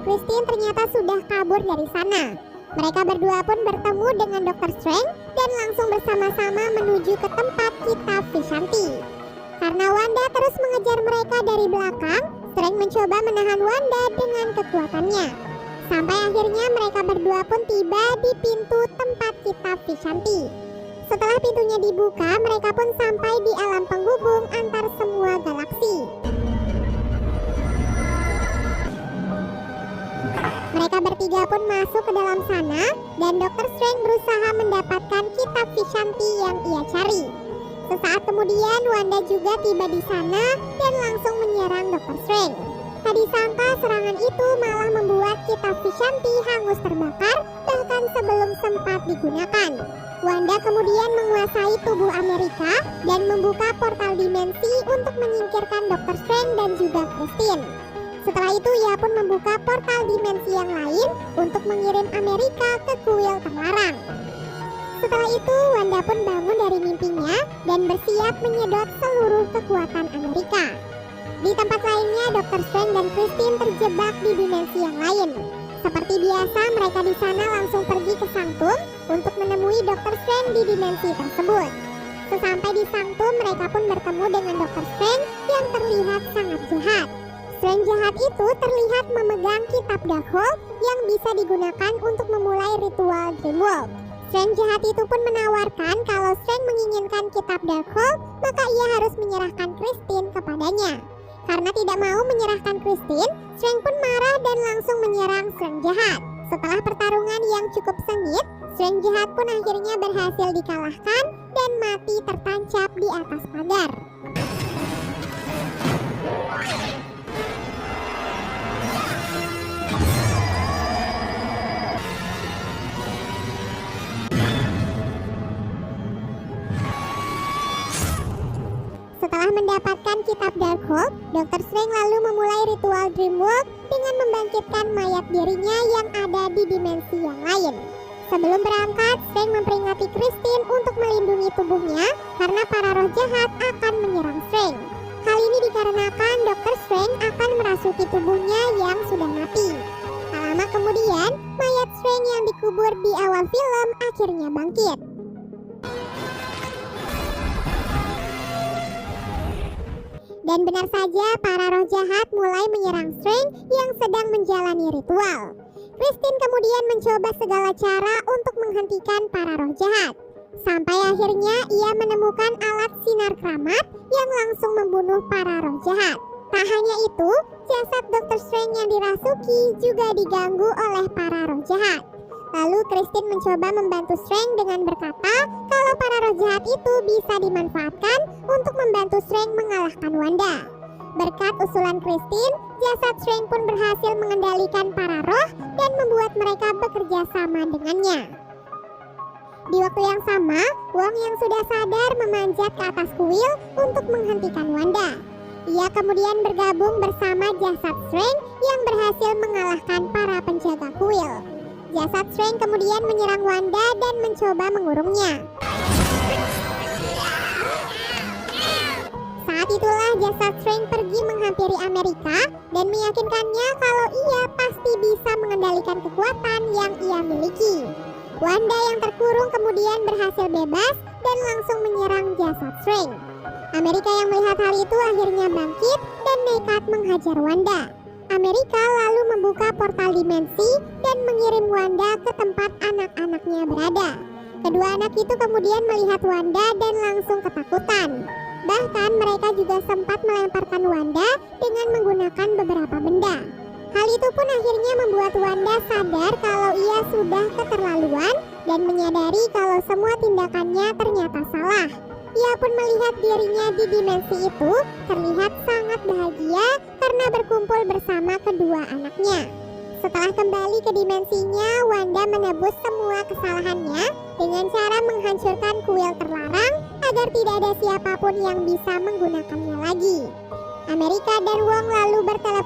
Christine ternyata sudah kabur dari sana. Mereka berdua pun bertemu dengan Dr. Strange dan langsung bersama-sama menuju ke tempat kitab Vishanti. Karena Wanda terus mengejar mereka dari belakang, Strange mencoba menahan Wanda dengan kekuatannya. Sampai akhirnya mereka berdua pun tiba di pintu tempat kitab Vishanti. Setelah pintunya dibuka, mereka pun sampai di alam penghubung antar semua galaksi. Mereka bertiga pun masuk ke dalam sana dan Dr. Strange berusaha mendapatkan kitab Vishanti yang ia cari. Sesaat kemudian Wanda juga tiba di sana dan langsung menyerang Dr. Strange. Tak disangka serangan itu malah membuat kitab Vishanti hangus terbakar bahkan sebelum sempat digunakan. Wanda kemudian menguasai tubuh Amerika dan membuka portal dimensi untuk menyingkirkan Dr. Strange dan juga Christine. Setelah itu ia pun membuka portal dimensi yang lain untuk mengirim Amerika ke kuil terlarang. Setelah itu Wanda pun bangun dari mimpinya dan bersiap menyedot seluruh kekuatan Amerika. Di tempat lainnya Dr. Strange dan Christine terjebak di dimensi yang lain. Seperti biasa mereka di sana langsung pergi ke Sanctum untuk menemui Dr. Strange di dimensi tersebut. Sesampai di Sanctum mereka pun bertemu dengan Dr. Strange yang terlihat sangat jahat. Strange jahat itu terlihat memegang kitab Darkhold yang bisa digunakan untuk memulai ritual Grimwolf. Strange jahat itu pun menawarkan kalau Strange menginginkan kitab Darkhold, maka ia harus menyerahkan Christine kepadanya. Karena tidak mau menyerahkan Christine, Strange pun marah dan langsung menyerang Strange jahat. Setelah pertarungan yang cukup sengit, Strange jahat pun akhirnya berhasil dikalahkan dan mati tertancap di atas pagar. Setelah mendapatkan kitab Darkhold, Dr. Strange lalu memulai ritual Dreamwalk dengan membangkitkan mayat dirinya yang ada di dimensi yang lain. Sebelum berangkat, Strange memperingati Christine untuk melindungi tubuhnya karena para roh jahat akan menyerang Strange. Hal ini dikarenakan Dr. Strange akan merasuki tubuhnya yang sudah mati. Tak lama kemudian, mayat Strange yang dikubur di awal film akhirnya bangkit. Dan benar saja para roh jahat mulai menyerang Strange yang sedang menjalani ritual. Christine kemudian mencoba segala cara untuk menghentikan para roh jahat. Sampai akhirnya ia menemukan alat sinar keramat yang langsung membunuh para roh jahat. Tak hanya itu, jasad Dr. Strange yang dirasuki juga diganggu oleh para roh jahat. Lalu Christine mencoba membantu Strange dengan berkata kalau para roh jahat itu bisa dimanfaatkan untuk membantu Strange mengalahkan Wanda. Berkat usulan Christine, jasad Strange pun berhasil mengendalikan para roh dan membuat mereka bekerja sama dengannya. Di waktu yang sama, Wong yang sudah sadar memanjat ke atas kuil untuk menghentikan Wanda. Ia kemudian bergabung bersama jasad Strange yang berhasil mengalahkan para penjaga kuil. Jasad Strange kemudian menyerang Wanda dan mencoba mengurungnya. Saat itulah jasad Strange pergi menghampiri Amerika dan meyakinkannya kalau ia pasti bisa mengendalikan kekuatan yang ia miliki. Wanda yang terkurung kemudian berhasil bebas dan langsung menyerang jasad Strange. Amerika yang melihat hal itu akhirnya bangkit dan nekat menghajar Wanda. Amerika lalu membuka portal dimensi dan mengirim Wanda ke tempat anak-anaknya berada. Kedua anak itu kemudian melihat Wanda dan langsung ketakutan. Bahkan mereka juga sempat melemparkan Wanda dengan menggunakan beberapa benda. Hal itu pun akhirnya membuat Wanda sadar kalau ia sudah keterlaluan dan menyadari kalau semua tindakannya ternyata salah. Ia pun melihat dirinya di dimensi itu terlihat sangat bahagia karena berkumpul bersama kedua anaknya. Setelah kembali ke dimensinya, Wanda menebus semua kesalahannya dengan cara menghancurkan kuil terlarang agar tidak ada siapapun yang bisa menggunakannya lagi. Amerika dan Wong lalu berteleponan